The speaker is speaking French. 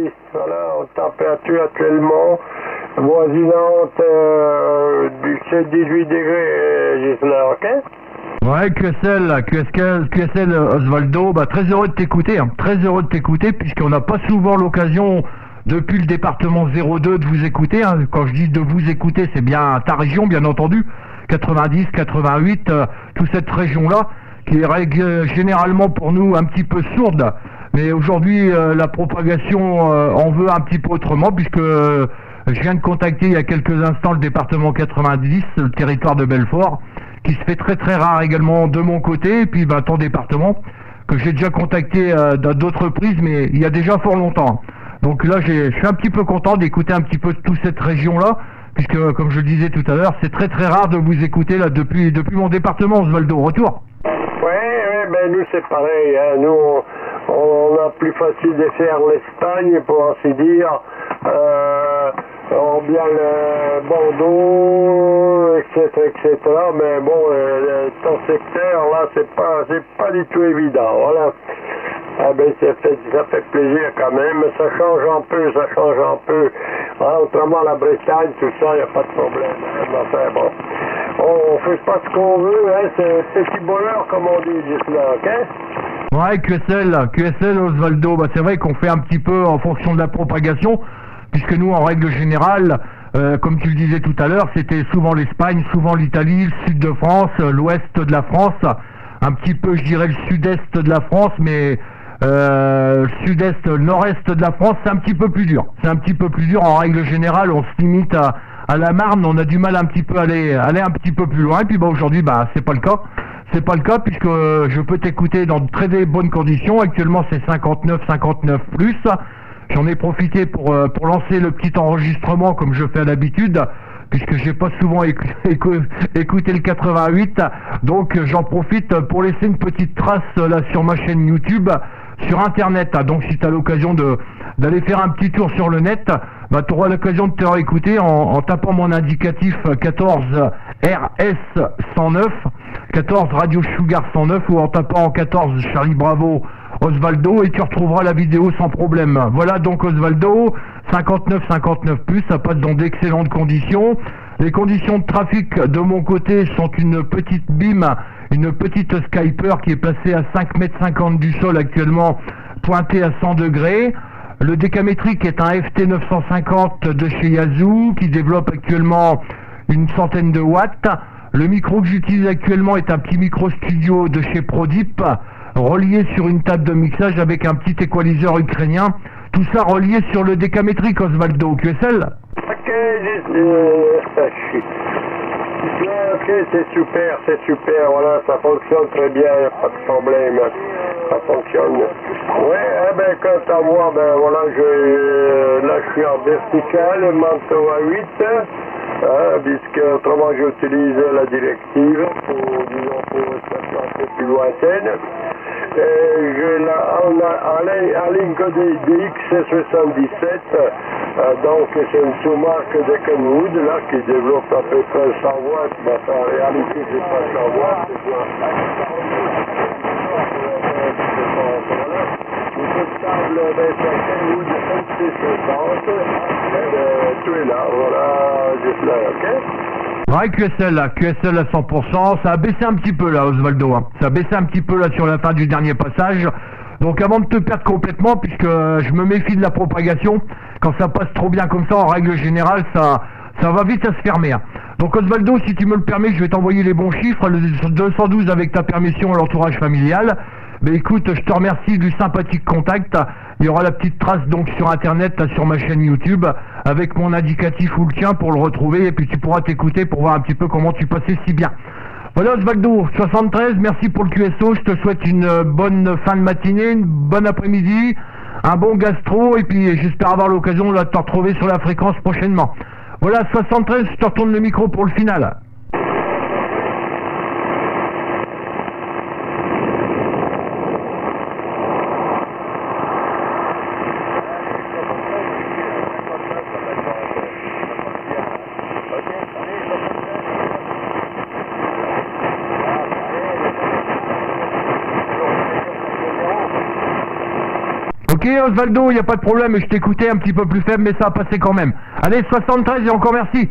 70, voilà, en température actuellement voisinante du 18 degrés, Gisela, ok? Ouais, QSL Osvaldo, bah, très heureux de t'écouter, hein, très heureux de t'écouter, puisqu'on n'a pas souvent l'occasion, depuis le département 02, de vous écouter, hein. Quand je dis de vous écouter, c'est bien ta région, bien entendu, 90, 88, toute cette région-là, qui est généralement pour nous un petit peu sourde, mais aujourd'hui, la propagation en veut un petit peu autrement, puisque je viens de contacter il y a quelques instants le département 90, le territoire de Belfort, qui se fait très très rare également de mon côté, et puis ton département, que j'ai déjà contacté à d'autres reprises, mais il y a déjà fort longtemps. Donc là, je suis un petit peu content d'écouter un petit peu toute cette région-là, puisque, comme je le disais tout à l'heure, c'est très très rare de vous écouter là depuis mon département, Osvaldo. Retour. Oui, ben nous c'est pareil, hein. Nous on a plus facile de faire l'Espagne, pour ainsi dire, on bien le Bordeaux, etc., mais bon, ton secteur là, c'est pas du tout évident, voilà. Ah ben ça fait plaisir quand même, ça change un peu, voilà, autrement la Bretagne, tout ça, il n'y a pas de problème, hein, enfin bon. On fait pas ce qu'on veut, hein, c'est petit bonheur comme on dit, juste là, ok? Ouais, QSL Osvaldo, bah c'est vrai qu'on fait un petit peu en fonction de la propagation, puisque nous, en règle générale, comme tu le disais tout à l'heure, c'était souvent l'Espagne, souvent l'Italie, le sud de France, l'ouest de la France, un petit peu, je dirais, le sud-est de la France, mais le sud-est, le nord-est de la France, c'est un petit peu plus dur. C'est un petit peu plus dur, en règle générale, on se limite à la Marne, on a du mal un petit peu à aller un petit peu plus loin, et puis aujourd'hui, c'est pas le cas. C'est pas le cas puisque je peux t'écouter dans de très bonnes conditions. Actuellement, c'est 59 plus. J'en ai profité pour lancer le petit enregistrement comme je fais à l'habitude, puisque j'ai pas souvent écouté le 88. Donc j'en profite pour laisser une petite trace là sur ma chaîne YouTube, sur Internet. Donc si tu as l'occasion d'aller faire un petit tour sur le net, tu auras l'occasion de te réécouter en tapant mon indicatif 14 RS 109, 14 Radio Sugar 109, ou en tapant 14 Charlie Bravo Osvaldo, et tu retrouveras la vidéo sans problème. Voilà donc Osvaldo, 59 plus, ça passe dans d'excellentes conditions. Les conditions de trafic de mon côté sont une petite BIM, une petite Skyper qui est placée à 5,50 m du sol actuellement, pointée à 100 degrés. Le décamétrique est un FT 950 de chez Yazoo qui développe actuellement une centaine de watts. Le micro que j'utilise actuellement est un petit micro studio de chez Prodip, relié sur une table de mixage avec un petit équaliseur ukrainien. Tout ça relié sur le décamétrique, Osvaldo. QSL. Ok, c'est super, voilà, ça fonctionne très bien, il n'y a pas de problème, ça fonctionne. Ouais, quant à moi, voilà, là je suis en vertical, manteau à 8, puisque autrement j'utilise la directive pour une station un peu plus lointaine. En ligne DX77, donc c'est une sous-marque de Kenwood là qui développe à peu près 100 watts, en réalité c'est pas 100 watts, c'est stable, c'est Kenwood MC60, tout est là, voilà, juste là, ok? Ouais, QSL à 100%, ça a baissé un petit peu là, Osvaldo, hein. Ça a baissé un petit peu là sur la fin du dernier passage. Donc avant de te perdre complètement, puisque je me méfie de la propagation, quand ça passe trop bien comme ça, en règle générale, ça va vite à se fermer, hein. Donc Osvaldo, si tu me le permets, je vais t'envoyer les bons chiffres, le 212 avec ta permission à l'entourage familial. Écoute, je te remercie du sympathique contact. Il y aura la petite trace donc sur Internet, là, sur ma chaîne YouTube, avec mon indicatif ou le tien pour le retrouver, et puis tu pourras t'écouter pour voir un petit peu comment tu passais si bien. Voilà Osvaldo, 73, merci pour le QSO, je te souhaite une bonne fin de matinée, une bonne après-midi, un bon gastro, et puis j'espère avoir l'occasion de te retrouver sur la fréquence prochainement. Voilà 73, je te retourne le micro pour le final. Ok, Ok Osvaldo, il n'y a pas de problème, je t'écoutais un petit peu plus faible, mais ça a passé quand même. Allez, 73 et encore merci.